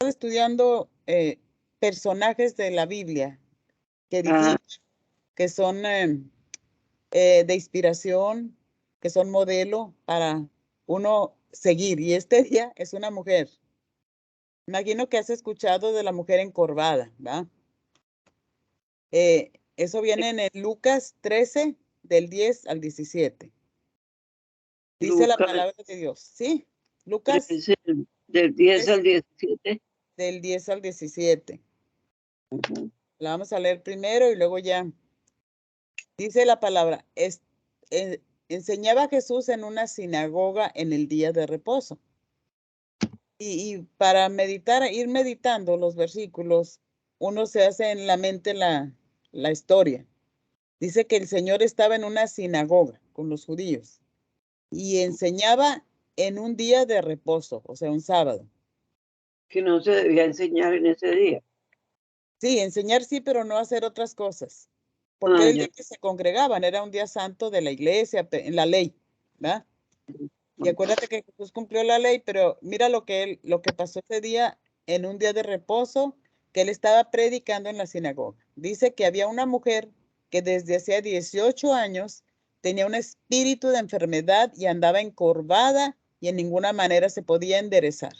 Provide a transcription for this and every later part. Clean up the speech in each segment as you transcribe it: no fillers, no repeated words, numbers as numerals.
estudiando personajes de la Biblia que Ah, que son de inspiración, que son modelo para uno seguir. Y este día es una mujer. Imagino que has escuchado de la mujer encorvada, ¿verdad? Eso viene en Lucas 13, del 10 al 17. Dice la Lucas palabra de Dios, ¿sí? Lucas 13, del 10 13, al 17. del 10 al 17. Ujú. La vamos a leer primero y luego ya. Dice la palabra, enseñaba Jesús en una sinagoga en el día de reposo. Y para meditar, ir meditando los versículos, uno se hace en la mente la historia. Dice que el Señor estaba en una sinagoga con los judíos y enseñaba en un día de reposo, o sea, un sábado. Que no se debía enseñar en ese día. Sí, enseñar sí, pero no hacer otras cosas, porque Ah, era el ya. día que se congregaban, era un día santo de la iglesia, en la ley, ¿verdad? Y acuérdate que Jesús cumplió la ley, pero mira lo que pasó ese día en un día de reposo que él estaba predicando en la sinagoga. Dice que había una mujer que desde hacía 18 años tenía un espíritu de enfermedad y andaba encorvada y en ninguna manera se podía enderezar.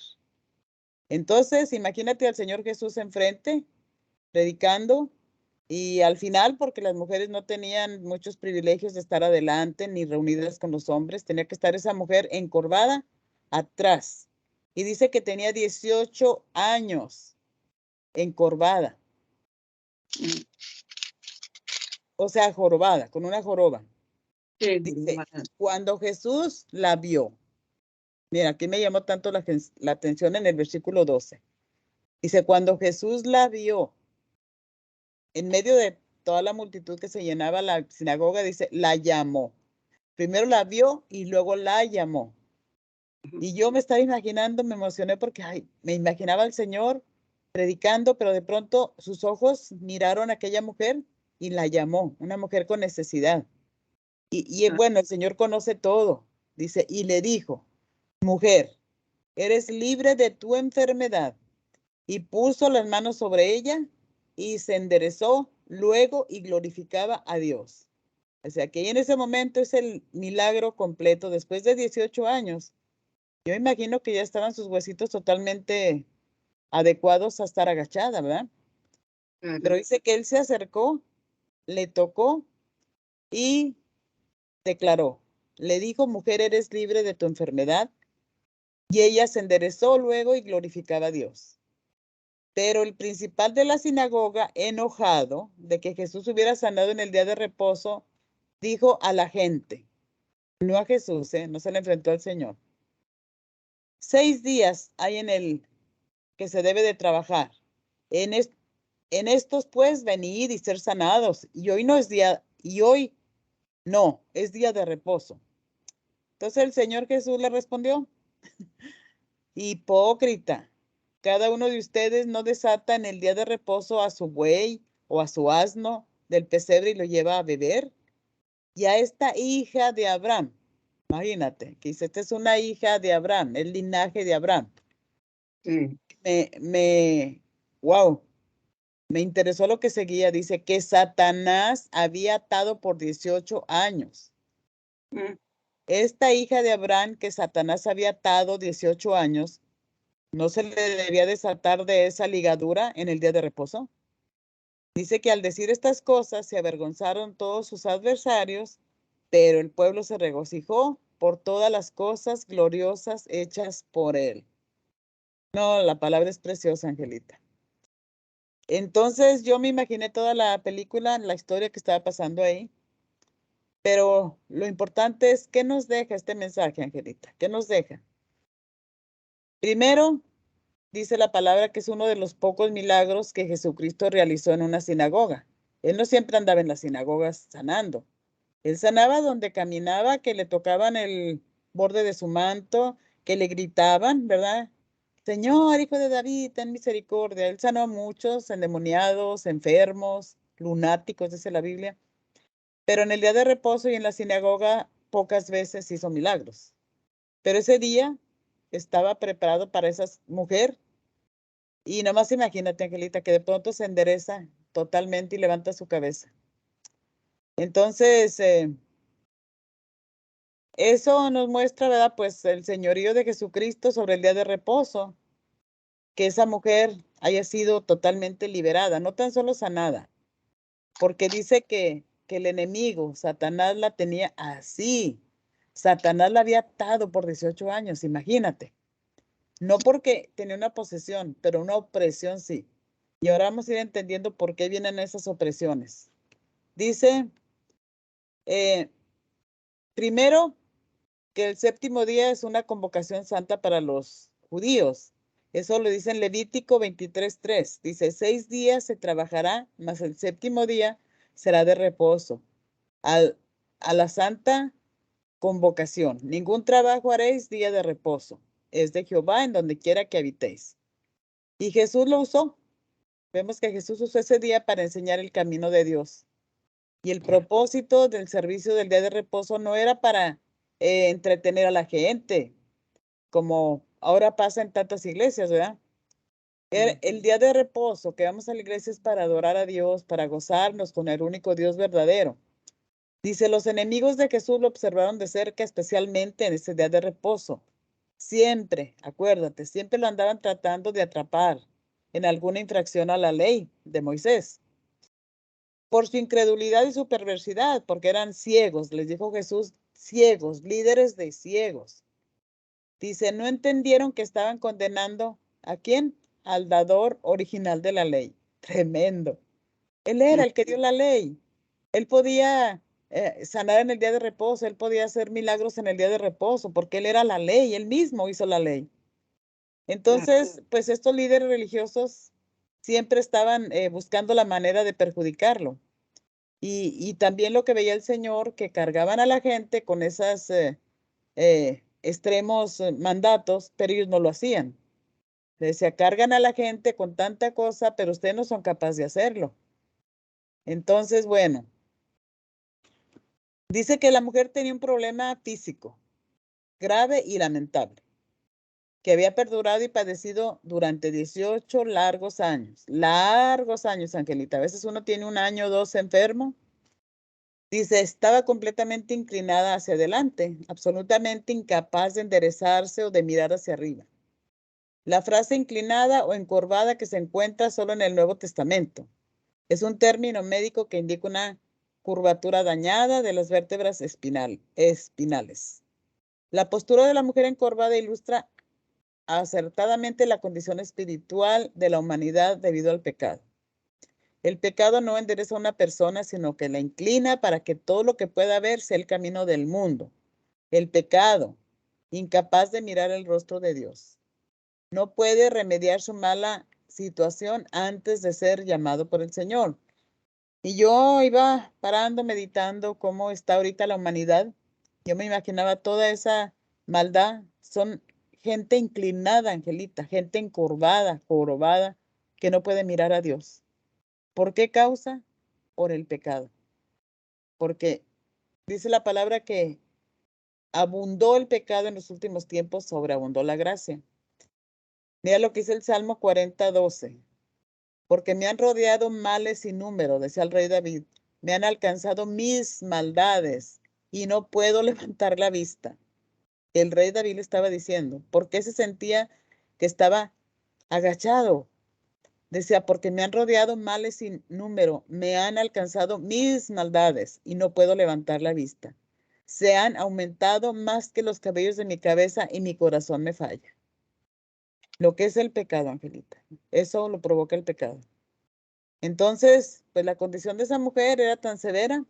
Entonces, imagínate al Señor Jesús enfrente, predicando, y al final, porque las mujeres no tenían muchos privilegios de estar adelante ni reunidas con los hombres, tenía que estar esa mujer encorvada atrás. Y dice que tenía 18 años encorvada, Mm. o sea, jorobada, con una joroba. Sí, Dice, cuando Jesús la vio, mira, aquí me llamó tanto la atención en el versículo 12. Dice, cuando Jesús la vio, en medio de toda la multitud que se llenaba la sinagoga, dice, la llamó. Primero la vio y luego la llamó. Y yo me estaba imaginando, me emocioné porque ay, me imaginaba al Señor predicando, pero de pronto sus ojos miraron a aquella mujer y la llamó, una mujer con necesidad. Ah, Bueno, el Señor conoce todo. Dice, y le dijo, mujer, eres libre de tu enfermedad. Y puso las manos sobre ella y se enderezó luego y glorificaba a Dios. O sea que ahí en ese momento es el milagro completo. Después de 18 años, yo imagino que ya estaban sus huesitos totalmente adecuados a estar agachada, ¿verdad? Pero claro. dice que él se acercó, le tocó y declaró, le dijo, mujer, eres libre de tu enfermedad. Y ella se enderezó luego y glorificaba a Dios. Pero el principal de la sinagoga, enojado de que Jesús hubiera sanado en el día de reposo, dijo a la gente, no a Jesús, no se le enfrentó al Señor. 6 días hay en el que se debe de trabajar. En, en estos, pues, venid y ser sanados. Y hoy no es día, y hoy no, es día de reposo. Entonces el Señor Jesús le respondió, hipócrita, cada uno de ustedes no desata en el día de reposo a su buey o a su asno del pesebre y lo lleva a beber. Y a esta hija de Abraham, imagínate, que dice, esta es una hija de Abraham, el linaje de Abraham. Sí. Wow, me interesó lo que seguía. Dice que Satanás había atado por 18 años. Mm. Esta hija de Abraham que Satanás había atado 18 años, ¿no se le debía desatar de esa ligadura en el día de reposo? Dice que al decir estas cosas se avergonzaron todos sus adversarios, pero el pueblo se regocijó por todas las cosas gloriosas hechas por él. No, la palabra es preciosa, Angelita. Entonces yo me imaginé toda la película, la historia que estaba pasando ahí, pero lo importante es qué nos deja este mensaje, Angelita, qué nos deja. Primero, dice la palabra que es uno de los pocos milagros que Jesucristo realizó en una sinagoga. Él no siempre andaba en las sinagogas sanando. Él sanaba donde caminaba, que le tocaban el borde de su manto, que le gritaban, ¿verdad? Señor, hijo de David, ten misericordia. Él sanó a muchos endemoniados, enfermos, lunáticos, dice la Biblia. Pero en el día de reposo y en la sinagoga pocas veces hizo milagros. Pero ese día estaba preparado para esa mujer Y nomás imagínate, Angelita, que de pronto se endereza totalmente y levanta su cabeza. Entonces, eso nos muestra, ¿verdad? Pues el señorío de Jesucristo sobre el día de reposo, que esa mujer haya sido totalmente liberada, no tan solo sanada, porque dice que el enemigo, Satanás, la tenía así. Satanás la había atado por 18 años, imagínate. No porque tenía una posesión, pero una opresión sí. Y ahora vamos a ir entendiendo por qué vienen esas opresiones. Dice, primero, que el séptimo día es una convocación santa para los judíos. Eso lo dice en Levítico 23:3. Dice, 6 días se trabajará, mas el séptimo día será de reposo. A la santa convocación. Ningún trabajo haréis día de reposo. Es de Jehová en donde quiera que habitéis. Y Jesús lo usó. Vemos que Jesús usó ese día para enseñar el camino de Dios. Y el propósito del servicio del día de reposo no era para entretener a la gente, como ahora pasa en tantas iglesias, ¿verdad? El día de reposo que vamos a la iglesia es para adorar a Dios, para gozarnos con el único Dios verdadero. Dice, los enemigos de Jesús lo observaron de cerca, especialmente en ese día de reposo. Siempre, acuérdate, siempre lo andaban tratando de atrapar en alguna infracción a la ley de Moisés. Por su incredulidad y su perversidad, porque eran ciegos, les dijo Jesús, ciegos, líderes de ciegos. Dice, no entendieron que estaban condenando ¿a quién? Al dador original de la ley. Tremendo. Él era el que dio la ley. Él podía sanar en el día de reposo, él podía hacer milagros en el día de reposo, porque él era la ley, él mismo hizo la ley. Entonces, pues estos líderes religiosos siempre estaban buscando la manera de perjudicarlo. Y también lo que veía el Señor, que cargaban a la gente con esos extremos mandatos, pero ellos no lo hacían. Le decía, cargan a la gente con tanta cosa, pero ustedes no son capaces de hacerlo. Entonces, bueno, dice que la mujer tenía un problema físico grave y lamentable, que había perdurado y padecido durante 18 largos años. Largos años, Angelita. A veces uno tiene un año o dos enfermo. Dice, estaba completamente inclinada hacia adelante, absolutamente incapaz de enderezarse o de mirar hacia arriba. La frase inclinada o encorvada que se encuentra solo en el Nuevo Testamento. Es un término médico que indica una curvatura dañada de las vértebras espinales. La postura de la mujer encorvada ilustra acertadamente la condición espiritual de la humanidad debido al pecado. El pecado no endereza a una persona, sino que la inclina para que todo lo que pueda ver sea el camino del mundo. El pecado, incapaz de mirar el rostro de Dios, no puede remediar su mala situación antes de ser llamado por el Señor. Y yo iba parando, meditando cómo está ahorita la humanidad. Yo me imaginaba toda esa maldad. Son gente inclinada, Angelita, gente encorvada, jorobada, que no puede mirar a Dios. ¿Por qué causa? Por el pecado. Porque dice la palabra que abundó el pecado en los últimos tiempos, sobreabundó la gracia. Mira lo que dice el Salmo 40:12. Porque me han rodeado males sin número, decía el rey David. Me han alcanzado mis maldades y no puedo levantar la vista. El rey David le estaba diciendo, ¿por qué se sentía que estaba agachado? Decía, porque me han rodeado males sin número, me han alcanzado mis maldades y no puedo levantar la vista. Se han aumentado más que los cabellos de mi cabeza y mi corazón me falla. Lo que es el pecado, Angelita. Eso lo provoca el pecado. Entonces, pues la condición de esa mujer era tan severa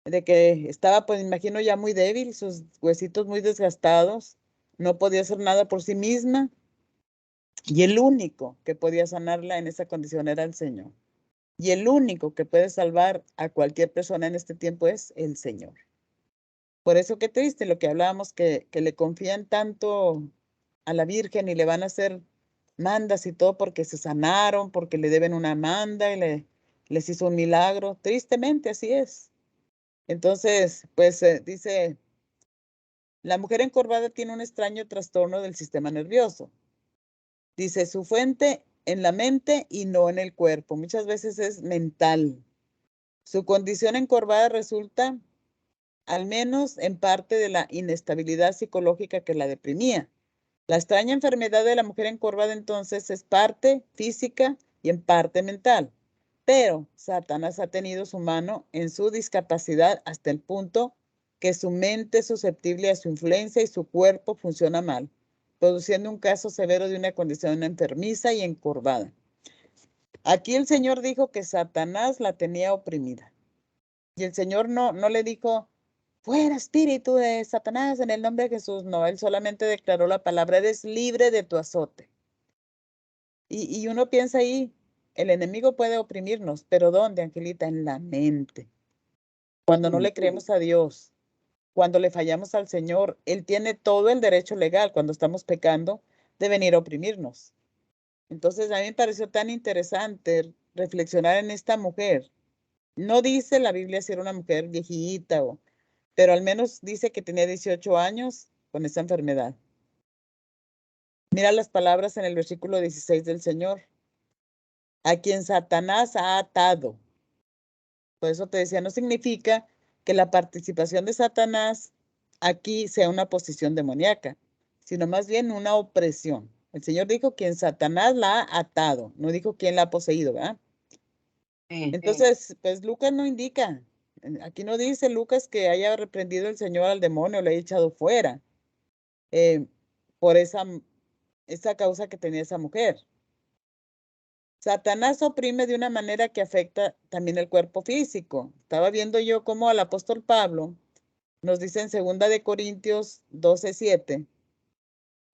de que estaba, pues imagino, ya muy débil, sus huesitos muy desgastados, no podía hacer nada por sí misma y el único que podía sanarla en esa condición era el Señor. Y el único que puede salvar a cualquier persona en este tiempo es el Señor. Por eso qué triste lo que hablábamos, que le confían tanto a la Virgen y le van a hacer mandas y todo porque se sanaron, porque le deben una manda y les hizo un milagro. Tristemente así es. Entonces, pues dice, la mujer encorvada tiene un extraño trastorno del sistema nervioso. Dice, su fuente en la mente y no en el cuerpo. Muchas veces es mental. Su condición encorvada resulta, al menos en parte, de la inestabilidad psicológica que la deprimía. La extraña enfermedad de la mujer encorvada entonces es parte física y en parte mental. Pero Satanás ha tenido su mano en su discapacidad hasta el punto que su mente es susceptible a su influencia y su cuerpo funciona mal, produciendo un caso severo de una condición enfermiza y encorvada. Aquí el Señor dijo que Satanás la tenía oprimida. Y el Señor no le dijo, fuera espíritu de Satanás en el nombre de Jesús. No, él solamente declaró la palabra, eres libre de tu azote. Y uno piensa ahí, el enemigo puede oprimirnos, pero ¿dónde, Angelita? En la mente. Cuando no le creemos a Dios, cuando le fallamos al Señor, Él tiene todo el derecho legal, cuando estamos pecando, de venir a oprimirnos. Entonces, a mí me pareció tan interesante reflexionar en esta mujer. No dice la Biblia si era una mujer viejita, pero al menos dice que tenía 18 años con esa enfermedad. Mira las palabras en el versículo 16 del Señor. A quien Satanás ha atado. Por eso te decía, no significa que la participación de Satanás aquí sea una posición demoníaca, sino más bien una opresión. El Señor dijo quien Satanás la ha atado, no dijo quién la ha poseído, ¿verdad? Sí. Entonces, pues Lucas no indica, aquí no dice Lucas que haya reprendido el Señor al demonio, le haya echado fuera por esa causa que tenía esa mujer. Satanás oprime de una manera que afecta también el cuerpo físico. Estaba viendo yo cómo al apóstol Pablo nos dice en 2 Corintios 12:7,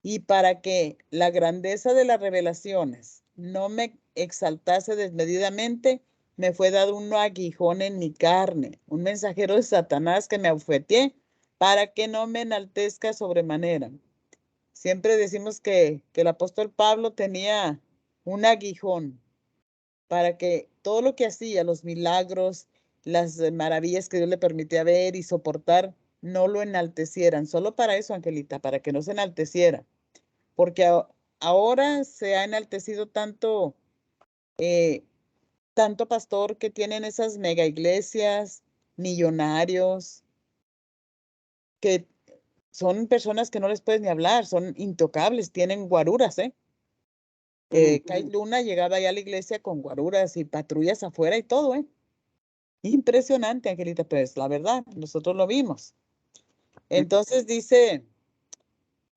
y para que la grandeza de las revelaciones no me exaltase desmedidamente, me fue dado un aguijón en mi carne, un mensajero de Satanás que me abofeteé para que no me enaltezca sobremanera. Siempre decimos que el apóstol Pablo tenía un aguijón para que todo lo que hacía, los milagros, las maravillas que Dios le permitía ver y soportar, no lo enaltecieran. Solo para eso, Angelita, para que no se enalteciera. Porque ahora se ha enaltecido tanto pastor que tienen esas mega iglesias, millonarios, que son personas que no les puedes ni hablar, son intocables, tienen guaruras, ¿eh? Kai Luna llegaba allá a la iglesia con guaruras y patrullas afuera y todo, ¿eh? Impresionante, Angelita, pues la verdad, nosotros lo vimos. Entonces dice,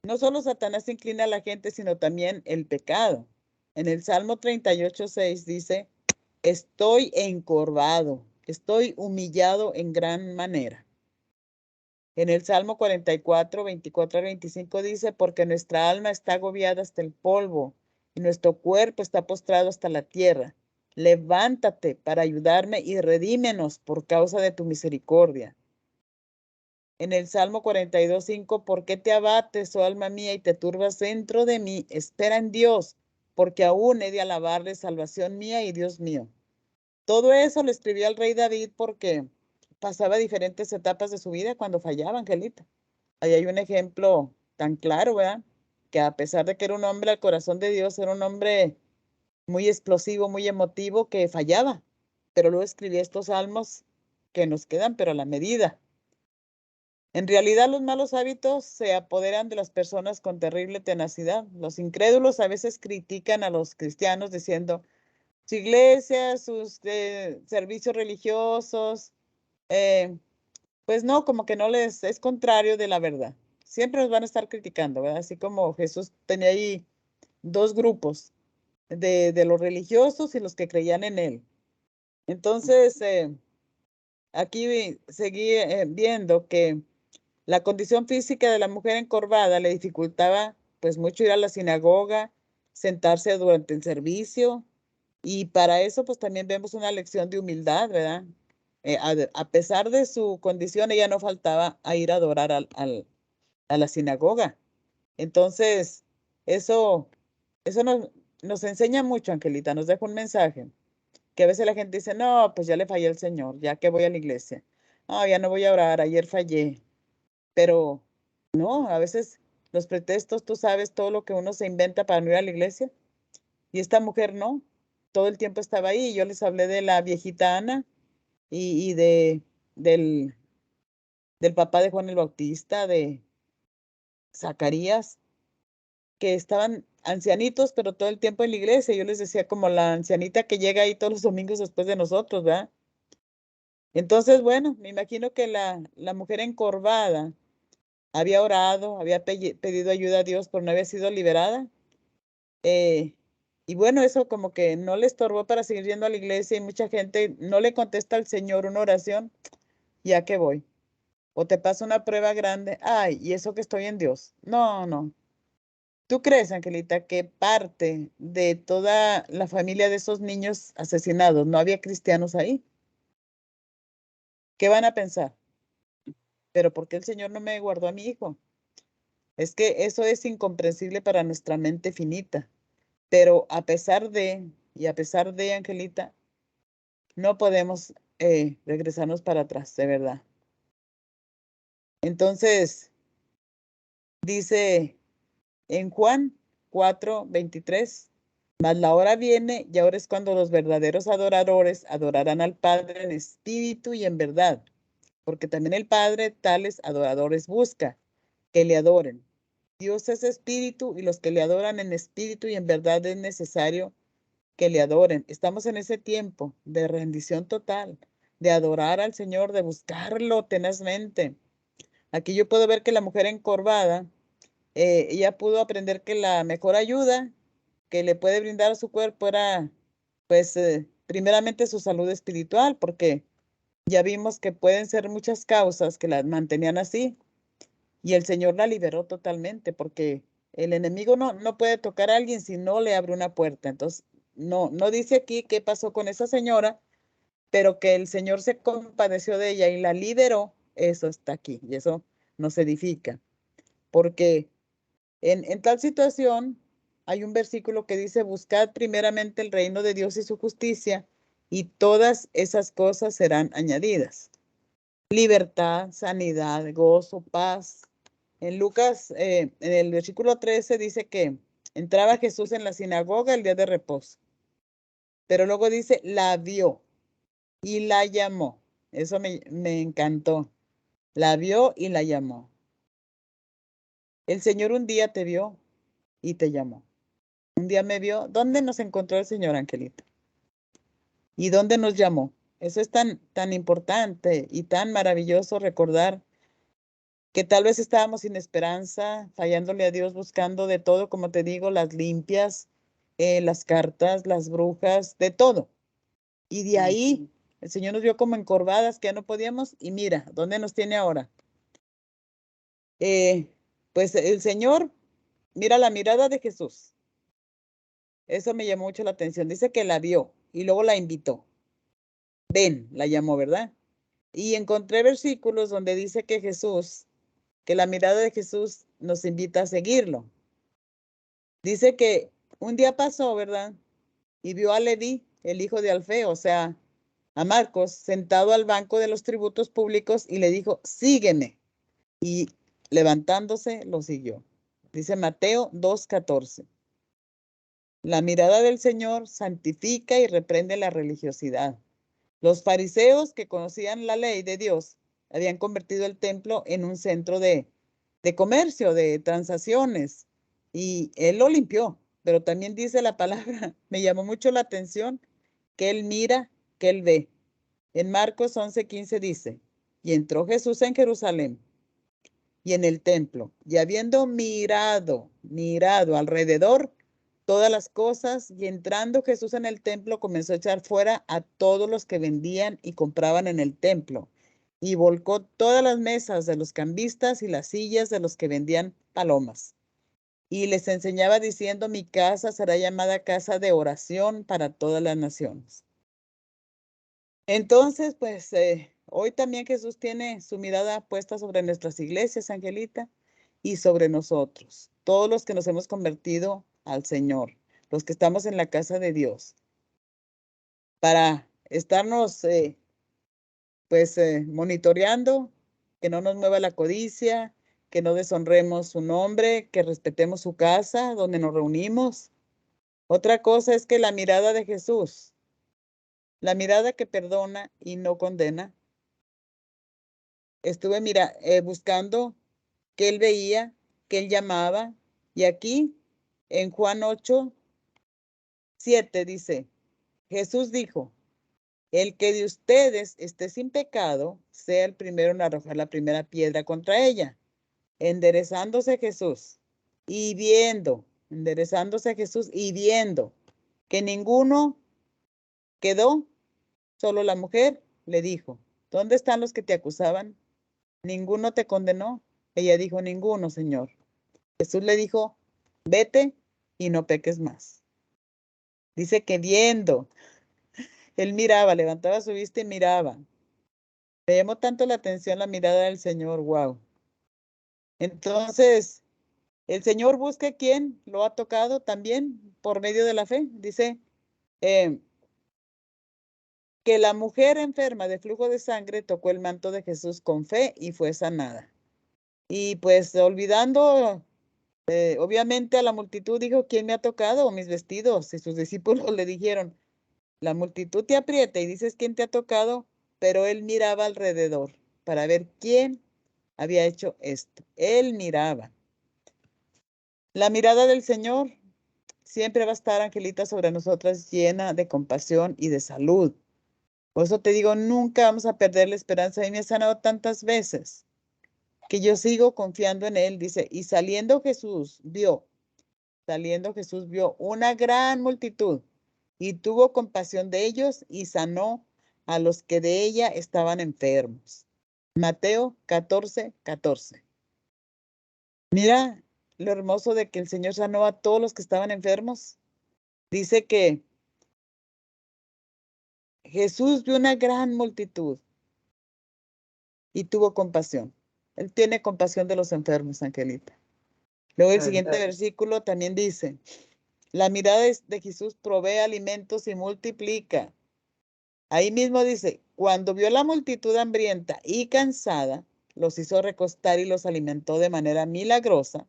no solo Satanás inclina a la gente, sino también el pecado. En el Salmo 38:6 dice, estoy encorvado, estoy humillado en gran manera. En el Salmo 44:24-25 dice, porque nuestra alma está agobiada hasta el polvo y nuestro cuerpo está postrado hasta la tierra. Levántate para ayudarme y redímenos por causa de tu misericordia. En el Salmo 42:5, ¿por qué te abates, oh alma mía, y te turbas dentro de mí? Espera en Dios, porque aún he de alabarle, salvación mía y Dios mío. Todo eso lo escribió al rey David porque pasaba diferentes etapas de su vida cuando fallaba, Angelita. Ahí hay un ejemplo tan claro, ¿verdad? Que a pesar de que era un hombre al corazón de Dios, era un hombre muy explosivo, muy emotivo, que fallaba. Pero luego escribía estos salmos que nos quedan, pero a la medida. En realidad, los malos hábitos se apoderan de las personas con terrible tenacidad. Los incrédulos a veces critican a los cristianos diciendo, su iglesia, sus servicios religiosos, pues no, como que no les es contrario de la verdad. Siempre nos van a estar criticando, ¿verdad? Así como Jesús tenía ahí dos grupos, de los religiosos y los que creían en él. Entonces, aquí seguí viendo que la condición física de la mujer encorvada le dificultaba pues mucho ir a la sinagoga, sentarse durante el servicio, y para eso pues también vemos una lección de humildad, ¿verdad? A pesar de su condición, ella no faltaba a ir a adorar a la sinagoga. Entonces, eso nos enseña mucho, Angelita, nos deja un mensaje, que a veces la gente dice, no, pues ya le fallé al Señor, ya que voy a la iglesia. No, ya no voy a orar, ayer fallé. Pero no, a veces los pretextos, tú sabes todo lo que uno se inventa para no ir a la iglesia. Y esta mujer no, todo el tiempo estaba ahí. Yo les hablé de la viejita Ana y del, del papá de Juan el Bautista, de Zacarías, que estaban ancianitos, pero todo el tiempo en la iglesia. Yo les decía como la ancianita que llega ahí todos los domingos después de nosotros, ¿verdad? Entonces, bueno, me imagino que la mujer encorvada había orado, había pedido ayuda a Dios, pero no había sido liberada. Eh, y bueno, eso como que no le estorbó para seguir yendo a la iglesia y mucha gente no le contesta al Señor una oración, ya que voy. O te pasa una prueba grande, ay, y eso que estoy en Dios. No, no. ¿Tú crees, Angelita, que parte de toda la familia de esos niños asesinados no había cristianos ahí? ¿Qué van a pensar? Pero ¿por qué el Señor no me guardó a mi hijo? Es que eso es incomprensible para nuestra mente finita. Pero y a pesar de, Angelita, no podemos regresarnos para atrás, de verdad. Entonces, dice en Juan 4:23, mas la hora viene y ahora es cuando los verdaderos adoradores adorarán al Padre en espíritu y en verdad, porque también el Padre tales adoradores busca, que le adoren. Dios es espíritu y los que le adoran en espíritu y en verdad es necesario que le adoren. Estamos en ese tiempo de rendición total, de adorar al Señor, de buscarlo tenazmente. Aquí yo puedo ver que la mujer encorvada, ella pudo aprender que la mejor ayuda que le puede brindar a su cuerpo era, pues, primeramente su salud espiritual, porque ya vimos que pueden ser muchas causas que la mantenían así, y el Señor la liberó totalmente, porque el enemigo no puede tocar a alguien si no le abre una puerta. Entonces, no dice aquí qué pasó con esa señora, pero que el Señor se compadeció de ella y la liberó, eso está aquí, y eso nos edifica, porque en tal situación hay un versículo que dice, buscad primeramente el reino de Dios y su justicia, y todas esas cosas serán añadidas. Libertad, sanidad, gozo, paz. En Lucas, en el versículo 13 dice que entraba Jesús en la sinagoga el día de reposo, pero luego dice, la vio y la llamó. Eso me encantó. La vio y la llamó. El Señor un día te vio y te llamó. Un día me vio. ¿Dónde nos encontró el Señor, Angelita? ¿Y dónde nos llamó? Eso es tan importante y tan maravilloso recordar que tal vez estábamos sin esperanza, fallándole a Dios, buscando de todo, como te digo, las limpias, las cartas, las brujas, de todo. Y de ahí el Señor nos vio como encorvadas, que ya no podíamos, y mira, ¿dónde nos tiene ahora? Pues el Señor, mira la mirada de Jesús. Eso me llamó mucho la atención. Dice que la vio y luego la invitó. Ven, la llamó, ¿verdad? Y encontré versículos donde dice que Jesús, que la mirada de Jesús nos invita a seguirlo. Dice que un día pasó, ¿verdad? Y vio a Leví, el hijo de Alfeo, o sea, a Marcos, sentado al banco de los tributos públicos y le dijo, sígueme. Y levantándose, lo siguió. Dice Mateo 2:14. La mirada del Señor santifica y reprende la religiosidad. Los fariseos que conocían la ley de Dios habían convertido el templo en un centro de comercio, de transacciones, y él lo limpió, pero también dice la palabra, me llamó mucho la atención, que él mira, que él ve. En Marcos 11:15 dice, y entró Jesús en Jerusalén y en el templo, y habiendo mirado alrededor todas las cosas, y entrando Jesús en el templo, comenzó a echar fuera a todos los que vendían y compraban en el templo, y volcó todas las mesas de los cambistas y las sillas de los que vendían palomas. Y les enseñaba diciendo, mi casa será llamada casa de oración para todas las naciones. Entonces, pues hoy también Jesús tiene su mirada puesta sobre nuestras iglesias, Angelita, y sobre nosotros, todos los que nos hemos convertido al Señor, los que estamos en la casa de Dios, para estarnos, pues, monitoreando, que no nos mueva la codicia, que no deshonremos su nombre, que respetemos su casa donde nos reunimos, Otra cosa es que la mirada de Jesús, la mirada que perdona y no condena, estuve buscando que él veía, que él llamaba, y aquí en Juan 8:7 dice, Jesús dijo, el que de ustedes esté sin pecado, sea el primero en arrojar la primera piedra contra ella. Enderezándose Jesús y enderezándose Jesús y viendo que ninguno quedó, solo la mujer le dijo, ¿dónde están los que te acusaban? ¿Ninguno te condenó? Ella dijo, ninguno, Señor. Jesús le dijo, vete y no peques más. Dice que viendo, él miraba, levantaba su vista y miraba. Me llamó tanto la atención la mirada del Señor, wow. Entonces, el Señor busca a quien lo ha tocado también por medio de la fe. Dice que la mujer enferma de flujo de sangre tocó el manto de Jesús con fe y fue sanada. Y pues olvidando, obviamente a la multitud dijo, ¿quién me ha tocado? Mis vestidos. Y sus discípulos le dijeron, la multitud te aprieta y dices, ¿quién te ha tocado? Pero él miraba alrededor para ver quién había hecho esto. Él miraba. La mirada del Señor siempre va a estar, Angelita, sobre nosotras llena de compasión y de salud. Por eso te digo, nunca vamos a perder la esperanza. A mí me ha sanado tantas veces que yo sigo confiando en Él. Dice, y saliendo Jesús vio una gran multitud y tuvo compasión de ellos y sanó a los que de ella estaban enfermos. Mateo 14:14. Mira lo hermoso de que el Señor sanó a todos los que estaban enfermos. Dice que Jesús vio una gran multitud y tuvo compasión. Él tiene compasión de los enfermos, Angelita. Luego el siguiente versículo también dice, la mirada de Jesús provee alimentos y multiplica. Ahí mismo dice, cuando vio la multitud hambrienta y cansada, los hizo recostar y los alimentó de manera milagrosa.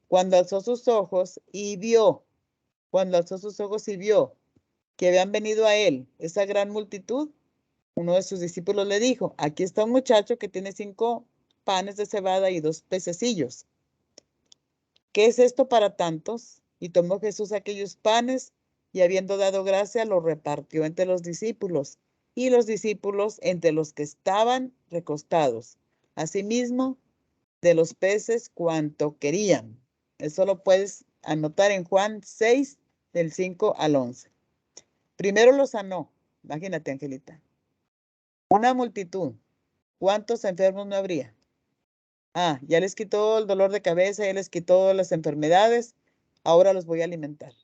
Cuando alzó sus ojos y vio que habían venido a él esa gran multitud, uno de sus discípulos le dijo, aquí está un muchacho que tiene 5 panes de cebada y 2 pececillos. ¿Qué es esto para tantos? Y tomó Jesús aquellos panes y habiendo dado gracia, los repartió entre los discípulos y los discípulos entre los que estaban recostados. Asimismo, de los peces cuanto querían. Eso lo puedes anotar en Juan 6, del 5 al 11. Primero lo sanó. Imagínate, Angelita. Una multitud. ¿Cuántos enfermos no habría? Ya les quitó el dolor de cabeza, ya les quitó las enfermedades. Ahora los voy a alimentar.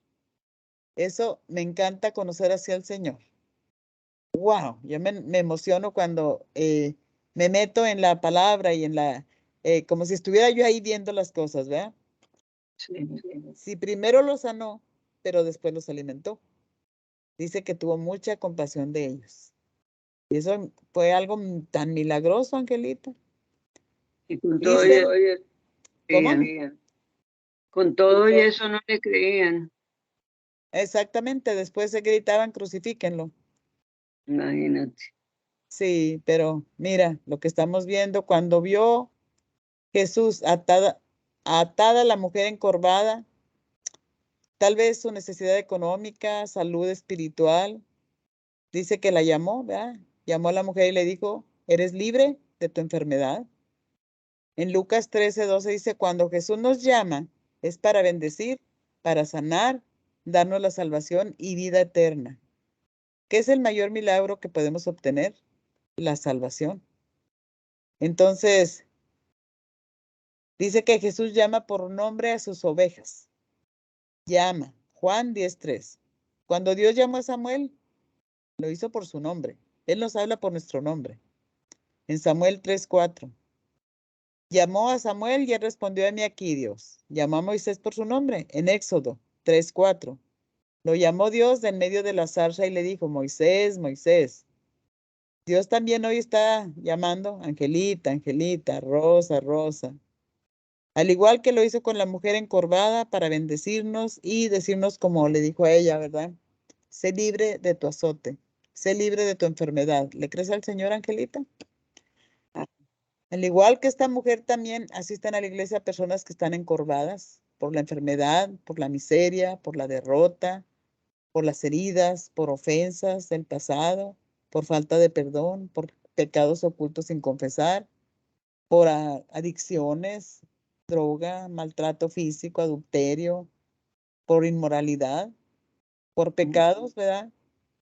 Eso me encanta conocer hacia el Señor. Wow, yo me emociono cuando me meto en la palabra y en como si estuviera yo ahí viendo las cosas, ¿verdad? Sí. Si primero los sanó, pero después los alimentó. Dice que tuvo mucha compasión de ellos. Y eso fue algo tan milagroso, Angelita. Y con todo Dice, ¿cómo? Con todo y eso no le creían. Exactamente, después se gritaban, crucifíquenlo. Imagínate. Sí, pero mira lo que estamos viendo. Cuando vio Jesús atada la mujer encorvada, tal vez su necesidad económica, salud espiritual, dice que la llamó, ¿verdad? Llamó a la mujer y le dijo, ¿eres libre de tu enfermedad? En Lucas 13:12 dice, cuando Jesús nos llama, es para bendecir, para sanar, darnos la salvación y vida eterna. ¿Qué es el mayor milagro que podemos obtener? La salvación. Entonces, dice que Jesús llama por nombre a sus ovejas. Llama. Juan 10:3. Cuando Dios llamó a Samuel, lo hizo por su nombre. Él nos habla por nuestro nombre. En Samuel 3:4. Llamó a Samuel y él respondió, heme aquí, Dios. Llamó a Moisés por su nombre. En Éxodo 3:4. Lo llamó Dios de en medio de la zarza y le dijo, Moisés, Moisés. Dios también hoy está llamando, Angelita, Angelita, Rosa, Rosa. Al igual que lo hizo con la mujer encorvada para bendecirnos y decirnos como le dijo a ella, ¿verdad? Sé libre de tu azote, sé libre de tu enfermedad. ¿Le crees al Señor, Angelita? Al igual que esta mujer también asisten a la iglesia personas que están encorvadas por la enfermedad, por la miseria, por la derrota, por las heridas, por ofensas del pasado, por falta de perdón, por pecados ocultos sin confesar, por adicciones, droga, maltrato físico, adulterio, por inmoralidad, por pecados, ¿verdad?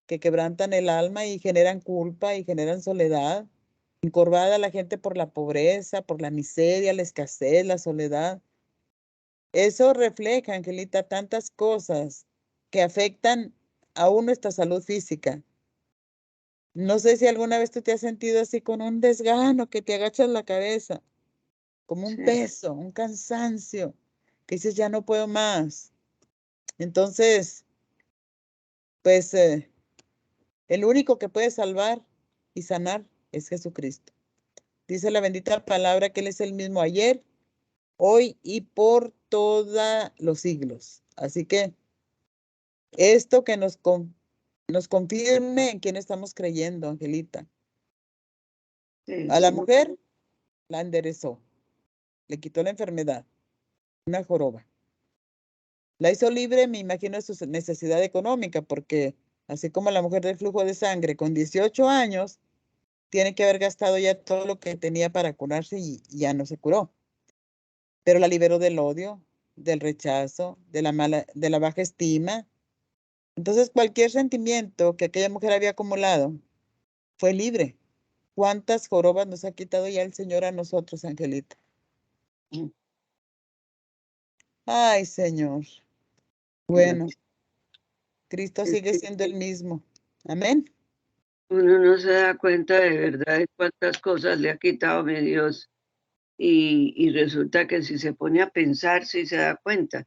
Que quebrantan el alma y generan culpa y generan soledad. Encorvada la gente por la pobreza, por la miseria, la escasez, la soledad. Eso refleja, Angelita, tantas cosas que afectan aún nuestra salud física. No sé si alguna vez tú te has sentido así con un desgano, que te agachas la cabeza, como un Sí, peso, un cansancio, que dices, ya no puedo más. Entonces, pues el único que puede salvar y sanar es Jesucristo. Dice la bendita palabra que Él es el mismo ayer, hoy y por todos los siglos. Así que esto que nos confirme en quién estamos creyendo, Angelita. sí, A la sí, mujer la enderezó, le quitó la enfermedad, una joroba. La hizo libre, me imagino, de su necesidad económica, porque así como la mujer del flujo de sangre con 18 años, tiene que haber gastado ya todo lo que tenía para curarse y ya no se curó. Pero la liberó del odio, del rechazo, de la baja estima. Entonces, cualquier sentimiento que aquella mujer había acumulado fue libre. ¿Cuántas jorobas nos ha quitado ya el Señor a nosotros, Angelita? sí. Ay, Señor. Bueno, Cristo Es sigue que siendo el mismo. Amén. uno no se da cuenta de verdad de cuántas cosas le ha quitado mi Dios y resulta que si se pone a pensar, sí se da cuenta.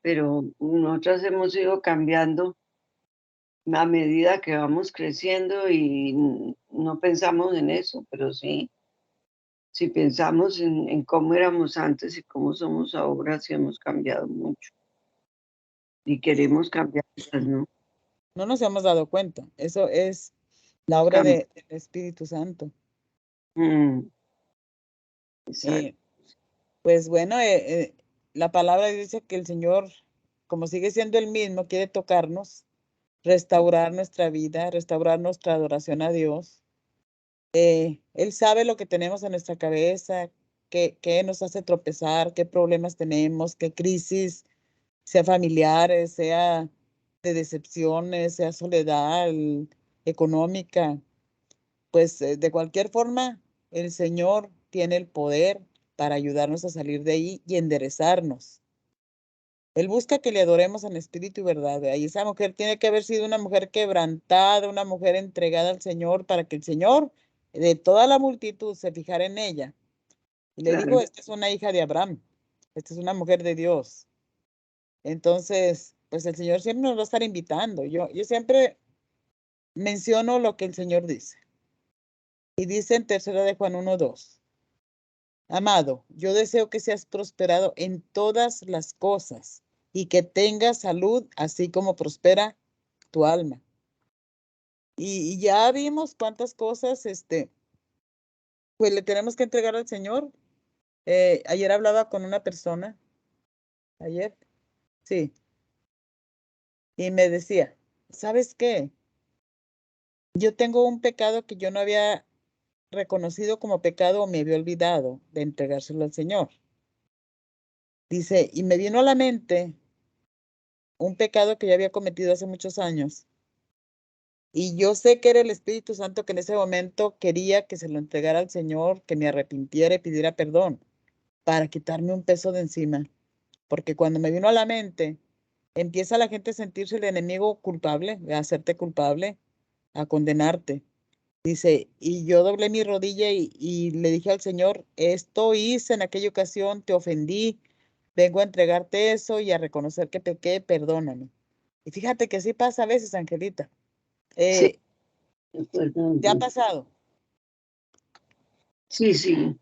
Pero nosotras hemos ido cambiando a medida que vamos creciendo y no pensamos en eso, pero sí, si pensamos en cómo éramos antes y cómo somos ahora, sí hemos cambiado mucho y queremos cambiar, pues, ¿no? No nos hemos dado cuenta. Eso es la obra Cam- del Espíritu Santo. Mm, exacto. Y pues bueno, la palabra dice que el Señor, como sigue siendo el mismo, quiere tocarnos, restaurar nuestra vida, restaurar nuestra adoración a Dios. Él sabe lo que tenemos en nuestra cabeza, qué nos hace tropezar, qué problemas tenemos, qué crisis, sea familiares, sea de decepciones, sea soledad económica. Pues de cualquier forma, el Señor tiene el poder para ayudarnos a salir de ahí y enderezarnos. Él busca que le adoremos en espíritu y verdad, ¿verdad? Y esa mujer tiene que haber sido una mujer quebrantada, una mujer entregada al Señor para que el Señor de toda la multitud se fijara en ella. Y le dijo, Claro. esta es una hija de Abraham, esta es una mujer de Dios. Entonces, pues el Señor siempre nos va a estar invitando. Yo siempre menciono lo que el Señor dice. Y dice en tercera de Juan 1:2. Amado, yo deseo que seas prosperado en todas las cosas y que tengas salud, así como prospera tu alma. Y ya vimos cuántas cosas, pues le tenemos que entregar al Señor. Ayer hablaba con una persona, ayer, sí, y me decía, ¿sabes qué? Yo tengo un pecado que yo no había reconocido como pecado o me había olvidado de entregárselo al Señor. Dice, y me vino a la mente un pecado que yo había cometido hace muchos años. Y yo sé que era el Espíritu Santo que en ese momento quería que se lo entregara al Señor, que me arrepintiera y pidiera perdón para quitarme un peso de encima. Porque cuando me vino a la mente, empieza la gente a sentirse el enemigo culpable, a hacerte culpable, a condenarte. Dice, y yo doblé mi rodilla y le dije al Señor, esto hice en aquella ocasión, te ofendí, vengo a entregarte eso y a reconocer que pequé, perdóname. Y fíjate que sí pasa a veces, Angelita. Sí, Eh, de acuerdo, ¿Te ha ujú. pasado? Sí, sí,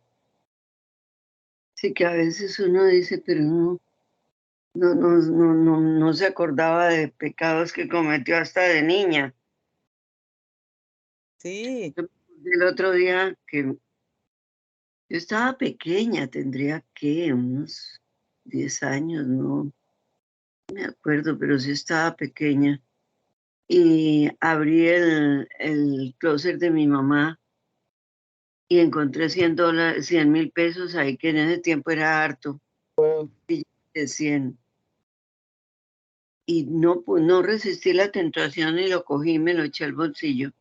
Sí, que a veces uno dice, pero no se acordaba de pecados que cometió hasta de niña. Sí, El otro día que yo estaba pequeña, tendría que unos 10 años, no me acuerdo, pero sí estaba pequeña. Y abrí el closet de mi mamá y encontré $100, 100.000 pesos ahí, que en ese tiempo era harto, wow. de 100. Y no resistí la tentación y lo cogí y me lo eché al bolsillo.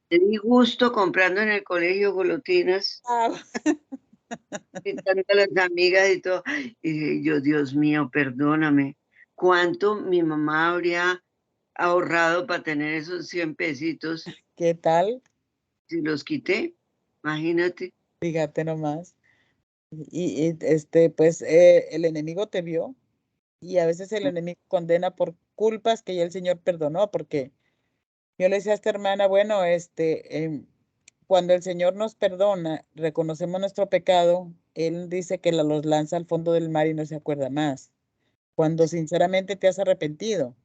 Me di gusto comprando en el colegio golosinas, Ah, invitando a las amigas y todo. Y dije yo, Dios mío, perdóname. ¿Cuánto mi mamá habría ahorrado para tener esos 100 pesitos ¿qué tal? si los quité? Imagínate. Fíjate nomás. Pues el enemigo te vio y a veces el enemigo condena por culpas que ya el Señor perdonó, porque yo le decía a esta hermana, bueno, cuando el Señor nos perdona, reconocemos nuestro pecado, Él dice que los lanza al fondo del mar y no se acuerda más. Cuando sinceramente te has arrepentido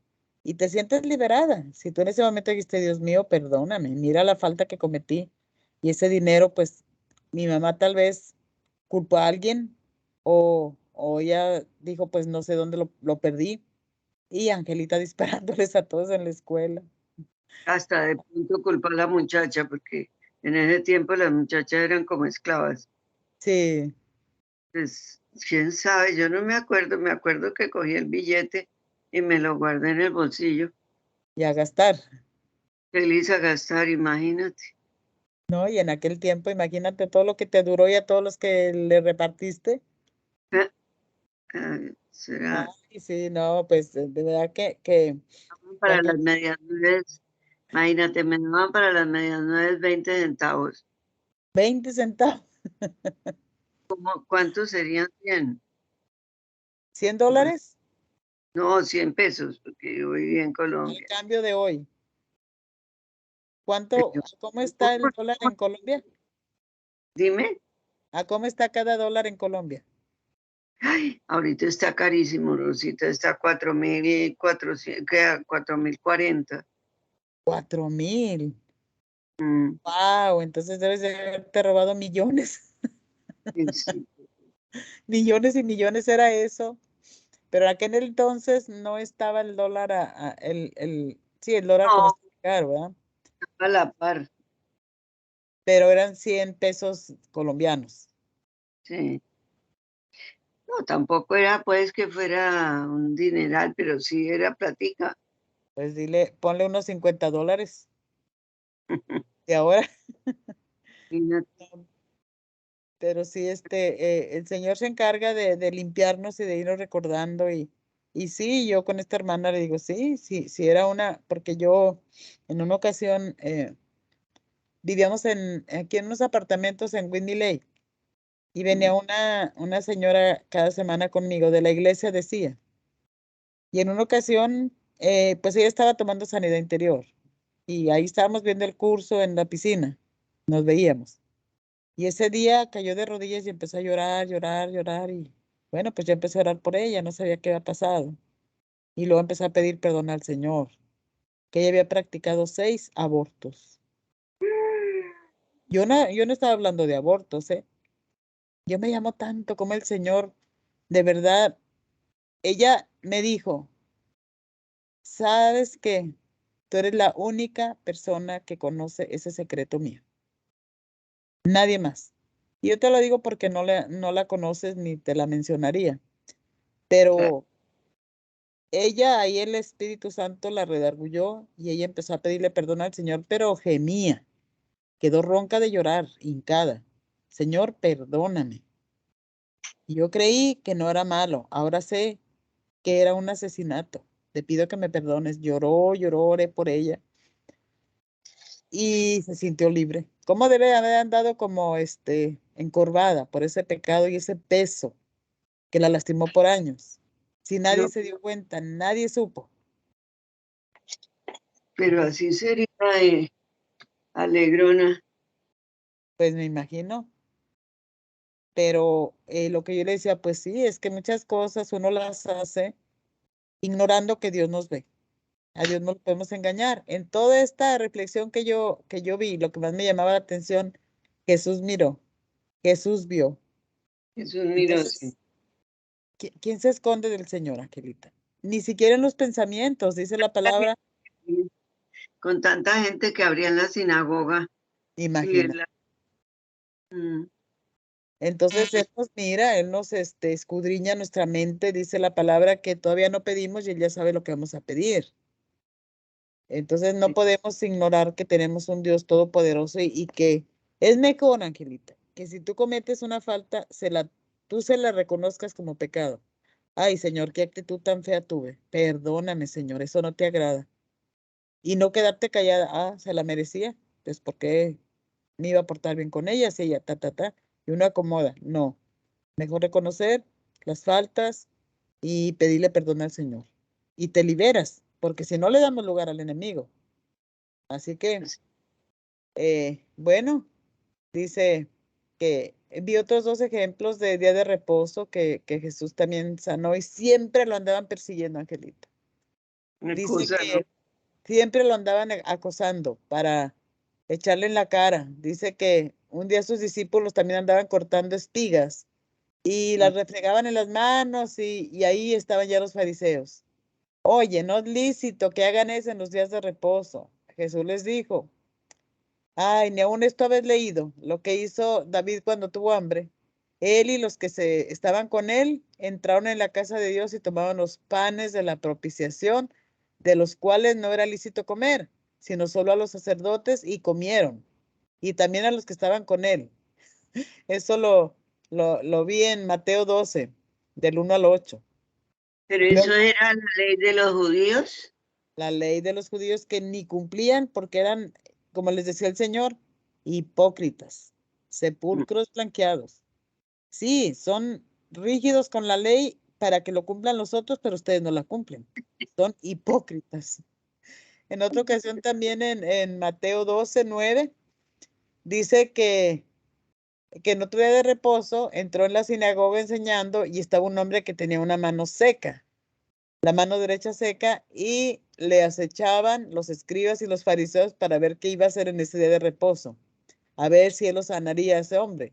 y te sientes liberada. Si tú en ese momento dijiste, Dios mío, perdóname, mira la falta que cometí y ese dinero, pues mi mamá tal vez culpó a alguien o ella dijo, pues no sé dónde lo perdí y Angelita disparándoles a todos en la escuela. Hasta de pronto culpó a la muchacha, porque en ese tiempo las muchachas eran como esclavas. Sí, Pues, quién sabe, yo no me acuerdo que cogí el billete y me lo guardé en el bolsillo. y a gastar, Feliz a gastar, imagínate. ¿no? Y en aquel tiempo, imagínate todo lo que te duró y a todos los que le repartiste. Ah, será Ay, sí, no, pues de verdad que para cuando las medias nueves, imagínate, me daban para las medias nueves 20 centavos. 20 centavos, ¿Cuántos serían 100? $100 No, 100 pesos, porque yo vivía en al Colombia. cambio de hoy. Pero, ¿Cómo está el dólar en Colombia? dime, ¿A cómo está cada dólar en Colombia? ay, ahorita está carísimo, Rosita, está 4.400, ¿qué? 4.040. 4,000. Mm, Wow, entonces debes de haberte robado millones. sí. Millones y millones era eso. Pero aquel entonces no estaba el dólar sí, el dólar como No, está caro, ¿verdad? a la par, Pero eran 100 pesos colombianos. sí. No, tampoco era pues que fuera un dineral, pero sí era platica. Pues dile, ponle unos $50 de ahora. Imagínate. Pero sí, el Señor se encarga de limpiarnos y de irnos recordando. Y sí, yo con esta hermana le digo, sí, sí, sí, era porque yo en una ocasión vivíamos aquí en unos apartamentos en Windy Lake y venía una señora cada semana conmigo de la iglesia, decía. Y en una ocasión, pues ella estaba tomando sanidad interior y ahí estábamos viendo el curso en la piscina, nos veíamos. Y ese día cayó de rodillas y empezó a llorar, llorar, llorar. Y bueno, pues yo empecé a orar por ella, no sabía qué había pasado. Y luego empecé a pedir perdón al Señor, que ella había practicado 6 abortos. Yo no estaba hablando de abortos, ¿eh? Yo me llamó tanto como el Señor, de verdad, ella me dijo, ¿sabes qué? Tú eres la única persona que conoce ese secreto mío. Nadie más. Y yo te lo digo porque no la conoces ni te la mencionaría. Claro. Pero ella, ahí el Espíritu Santo la redarguyó y ella empezó a pedirle perdón al Señor, pero gemía, quedó ronca de llorar, hincada. Señor, perdóname. Y yo creí que no era malo, ahora sé que era un asesinato. Te pido que me perdones. Lloró, lloró, oré por ella y se sintió libre. ¿Cómo debe haber andado como encorvada por ese pecado y ese peso que la lastimó por años? Si nadie No, se dio cuenta, nadie supo. pero así sería, alegrona. Pues me imagino. Pero lo que yo le decía, pues sí, es que muchas cosas uno las hace ignorando que Dios nos ve. A Dios no lo podemos engañar. En toda esta reflexión que yo vi, lo que más me llamaba la atención, Jesús miró, Jesús vio. Eso es miro, sí. Entonces, ¿quién se esconde del Señor, Angelita? Ni siquiera en los pensamientos, dice la palabra. Con tanta gente que habría en la sinagoga. Y Imagina. Mm, Entonces Él nos mira, Él nos escudriña nuestra mente, dice la palabra que todavía no pedimos y Él ya sabe lo que vamos a pedir. Entonces no sí. podemos ignorar que tenemos un Dios todopoderoso y que es mejor, Angelita, que si tú cometes una falta, tú se la reconozcas como pecado. Ay, Señor, qué actitud tan fea tuve. Perdóname, Señor, eso no te agrada. Y no quedarte callada. Ah, se la merecía. Pues porque me iba a portar bien con ella, si ella, y uno acomoda. No, mejor reconocer las faltas y pedirle perdón al Señor. Y te liberas, porque si no le damos lugar al enemigo. Así que, bueno, dice que vi otros dos ejemplos de día de reposo que Jesús también sanó y siempre lo andaban persiguiendo, Angelita. Me Dice acusa, ¿no? que siempre lo andaban acosando para echarle en la cara. Dice que un día sus discípulos también andaban cortando espigas y las refregaban en las manos y ahí estaban ya los fariseos. Oye, no es lícito que hagan eso en los días de reposo. Jesús les dijo, ay, ni aun esto habéis leído, lo que hizo David cuando tuvo hambre. Él y los que estaban con él entraron en la casa de Dios y tomaban los panes de la propiciación, de los cuales no era lícito comer, sino solo a los sacerdotes, y comieron, y también a los que estaban con él. Eso lo vi en Mateo 12, del 1 al 8. Pero eso Luego, era la ley de los judíos. la ley de los judíos que ni cumplían porque eran, como les decía el Señor, hipócritas, Mm. sepulcros blanqueados. Sí, son rígidos con la ley para que lo cumplan los otros, pero ustedes no la cumplen. Son hipócritas. En otra ocasión también en Mateo 12:9 dice que en otro día de reposo entró en la sinagoga enseñando y estaba un hombre que tenía una mano seca, la mano derecha seca, y le acechaban los escribas y los fariseos para ver qué iba a hacer en ese día de reposo, a ver si él lo sanaría a ese hombre,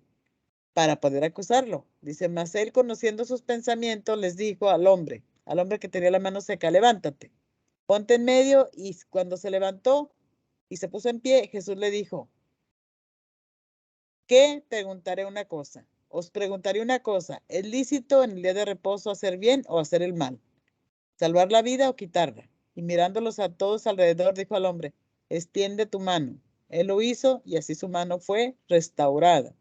para poder acusarlo. Dice, mas él, conociendo sus pensamientos, les dijo al hombre que tenía la mano seca, levántate, ponte en medio, y cuando se levantó y se puso en pie, Jesús le dijo, os preguntaré una cosa, ¿es lícito en el día de reposo hacer bien o hacer el mal? ¿Salvar la vida o quitarla? Y mirándolos a todos alrededor, dijo al hombre, extiende tu mano. Él lo hizo y así su mano fue restaurada.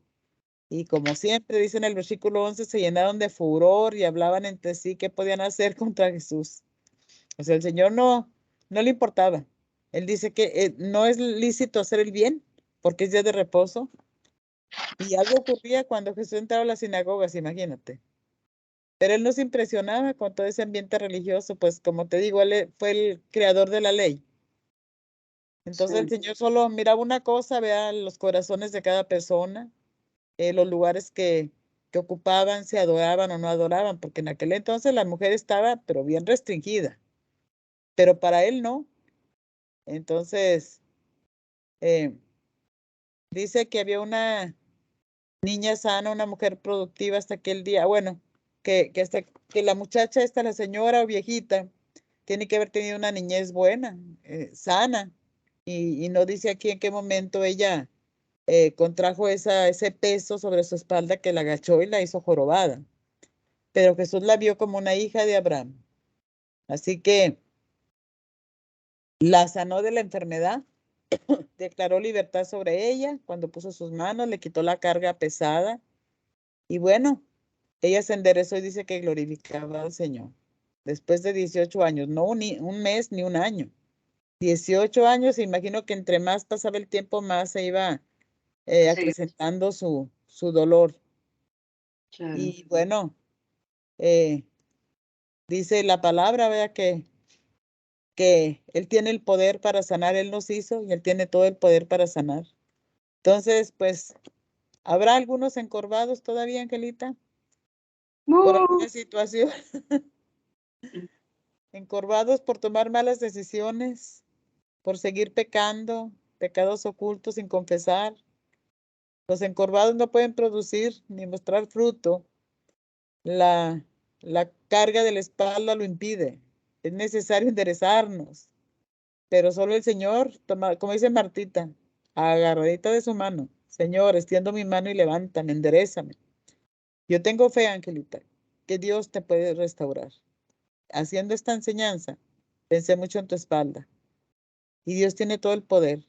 Y como siempre, dice en el versículo 11, se llenaron de furor y hablaban entre sí qué podían hacer contra Jesús. O sea, el Señor no le importaba. Él dice que no es lícito hacer el bien porque es día de reposo. Y algo ocurría cuando Jesús entraba a las sinagogas, imagínate. Pero él no se impresionaba con todo ese ambiente religioso, pues como te digo, fue el creador de la ley. Entonces el Sí. Señor solo miraba una cosa, vea los corazones de cada persona, los lugares que ocupaban, si adoraban o no adoraban, porque en aquel entonces la mujer estaba, pero bien restringida, pero para él no. Entonces, eh, dice que había una niña sana, una mujer productiva hasta aquel día, bueno, que hasta que la muchacha esta, la señora o viejita, tiene que haber tenido una niñez buena, sana, y no dice aquí en qué momento ella contrajo ese peso sobre su espalda que la agachó y la hizo jorobada. Pero Jesús la vio como una hija de Abraham. Así que la sanó de la enfermedad, declaró libertad sobre ella cuando puso sus manos, le quitó la carga pesada y bueno, ella se enderezó y dice que glorificaba al Señor. Después de 18 años, no un mes ni un año. 18 años, imagino que entre más pasaba el tiempo, más se iba Sí, acrecentando su dolor. claro. Y bueno, eh, dice la palabra, vea que Él tiene el poder para sanar, Él nos hizo y Él tiene todo el poder para sanar. Entonces, pues, ¿Habrá algunos encorvados todavía, Angelita? No. Por alguna situación. Encorvados por tomar malas decisiones, por seguir pecando, pecados ocultos sin confesar. Los encorvados no pueden producir ni mostrar fruto. La carga de la espalda lo impide. Es necesario enderezarnos. Pero solo el Señor, como dice Martita, agarradita de su mano. Señor, extiendo mi mano y levántame, enderézame. Yo tengo fe, Angelita, que Dios te puede restaurar. Haciendo esta enseñanza, pensé mucho en tu espalda. Y Dios tiene todo el poder.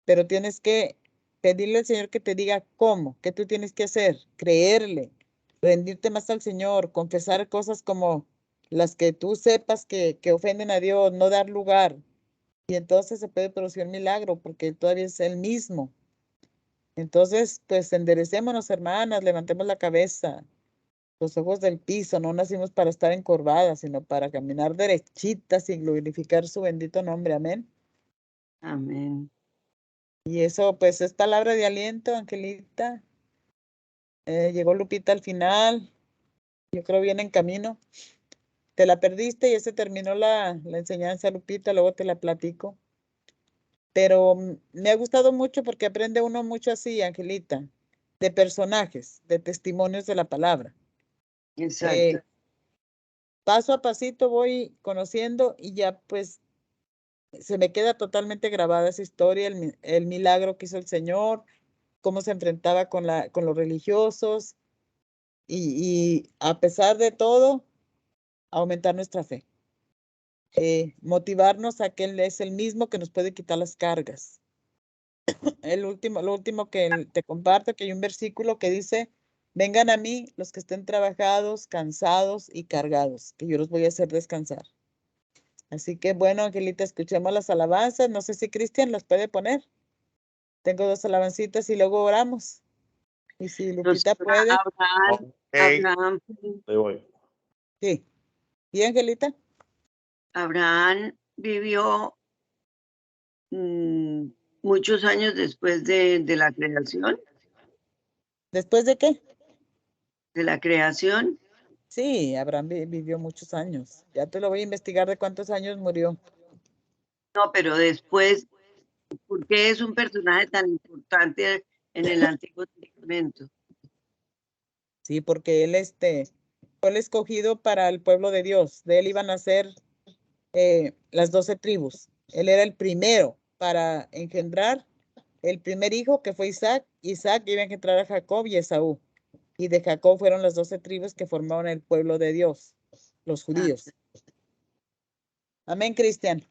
Pero tienes que pedirle al Señor que te diga cómo, qué tú tienes que hacer, creerle, rendirte más al Señor, confesar cosas como las que tú sepas que ofenden a Dios, no dar lugar. Y entonces se puede producir un milagro porque Él todavía es el mismo. Entonces, pues enderecémonos, hermanas, levantemos la cabeza, los ojos del piso. No nacimos para estar encorvadas, sino para caminar derechitas y glorificar su bendito nombre. Amén. Amén. Y eso, pues, es palabra de aliento, Angelita. Llegó Lupita al final. Yo creo viene en camino. Te la perdiste y ya se terminó la enseñanza, Lupita. Luego te la platico. Pero me ha gustado mucho porque aprende uno mucho así, Angelita, de personajes, de testimonios de la palabra. Exacto. Paso a pasito voy conociendo y ya pues se me queda totalmente grabada esa historia, el milagro que hizo el Señor, cómo se enfrentaba con los religiosos y a pesar de todo, aumentar nuestra fe. Motivarnos a que Él es el mismo que nos puede quitar las cargas. Lo último que te comparto, que hay un versículo que dice, vengan a mí los que estén trabajados, cansados y cargados, que yo los voy a hacer descansar. Así que bueno, Angelita, escuchemos las alabanzas. No sé si Cristian las puede poner. Tengo 2 alabancitas y luego oramos. Y si Lupita puede. Abraham, Hey, Abraham, ahí voy. Sí. ¿Y Angelita? Abraham vivió muchos años después de la creación, ¿Después de qué? de la creación. Sí, Abraham vivió muchos años. Ya te lo voy a investigar de cuántos años murió. No, pero después, ¿por qué es un personaje tan importante en el Antiguo Testamento? Sí, porque él fue el escogido para el pueblo de Dios. De él iban a ser las 12 tribus. Él era el primero para engendrar el primer hijo que fue Isaac. Isaac iba a engendrar a Jacob y Esaú. Y de Jacob fueron las 12 tribus que formaron el pueblo de Dios, los Ah, judíos. Amén, Cristian.